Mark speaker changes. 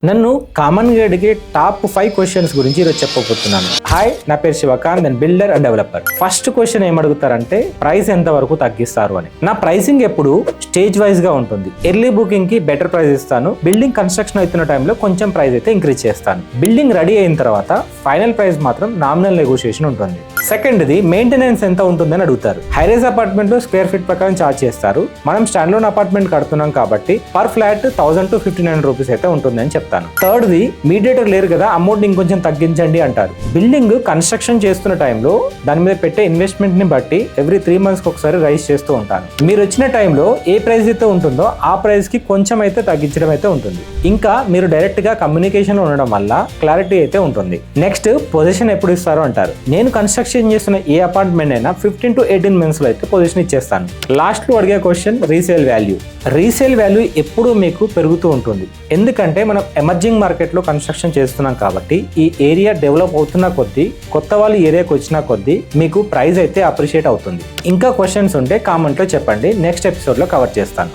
Speaker 1: నన్ను కామన్గా అడిగే టాప్ 5 క్వశ్చన్స్ గురించి ఈరోజు చెప్పబోతున్నాను. హాయ్, నా పేరు శివకాంత్, నేను builder and developer. First question ఏమడుగుతారంటే ప్రైస్ ఎంత వరకు తగ్గిస్తారు అని. నా ప్రైసింగ్ ఎప్పుడు స్టేజ్ వైజ్ గా ఉంటుంది. ఎర్లీ బుకింగ్ కి బెటర్ ప్రైస్ ఇస్తాను. బిల్డింగ్ కన్స్ట్రక్షన్ అవుతున్న టైంలో కొంచెం ప్రైస్ అయితే ఇంక్రీజ్ చేస్తాను. బిల్డింగ్ రెడీ అయిన తర్వాత ఫైనల్ ప్రైస్ మాత్రం నామినల్ నెగోషియేషన్ ఉంటుంది. సెకండ్ది మెయింటెనెన్స్ ఎంత ఉంటుందని అడుగుతారు. హైరైజ్ అపార్ట్మెంట్ లో స్క్వేర్ ఫీట్ ప్రకారం ఛార్జ్ చేస్తారు. మనం స్టాండ్ లోన్ అపార్ట్మెంట్ కడుతున్నాం కాబట్టి పర్ ఫ్లాట్ 1000 to 1500 రూపీస్ అయితే ఉంటుందని చెప్తాను. థర్డ్ది మీడియేటర్ లేరు కదా, అమౌంట్ ఇంకొంచెం తగ్గించండి అంటారు. బిల్డింగ్ కన్స్ట్రక్షన్ చేస్తున్న టైంలో దాని మీద పెట్టే ఇన్వెస్ట్మెంట్ ని బట్టి ఎవ్రీ 3 months ఒకసారి రైజ్ చేస్తూ ఉంటాను. మీరు వచ్చిన టైంలో ఏ ప్రైస్ అయితే ఉంటుందో ఆ ప్రైస్ కి కొంచెం అయితే తగ్గించడం అయితే ఉంటుంది. ఇంకా మీరు డైరెక్ట్ గా కమ్యూనికేషన్ ఉండడం వల్ల క్లారిటీ అయితే ఉంటుంది. నెక్స్ట్ పొజిషన్ ఎప్పుడు ఇస్తారో అంటారు. నేను కన్స్ట్రక్షన్ చేస్తున్న ఏ అపార్ట్మెంట్ అయినా 15 to 18 months లో అయితే పొజిషన్ ఇచ్చేస్తాను. లాస్ట్ లో అడిగే question resale value. Resale value ఎప్పుడూ మీకు పెరుగుతూ ఉంటుంది. ఎందుకంటే మనం ఎమర్జింగ్ మార్కెట్ లో కన్స్ట్రక్షన్ చేస్తున్నాం కాబట్టి ఈ ఏరియా డెవలప్ అవుతున్న కొద్దీ, కొత్త వాళ్ళు ఏరియాకి వచ్చిన కొద్దీ మీకు ప్రైస్ అయితే అప్రిషియేట్ అవుతుంది. ఇంకా క్వశ్చన్స్ ఉంటే కామెంట్ లో చెప్పండి, నెక్స్ట్ ఎపిసోడ్ లో కవర్ చేస్తాను.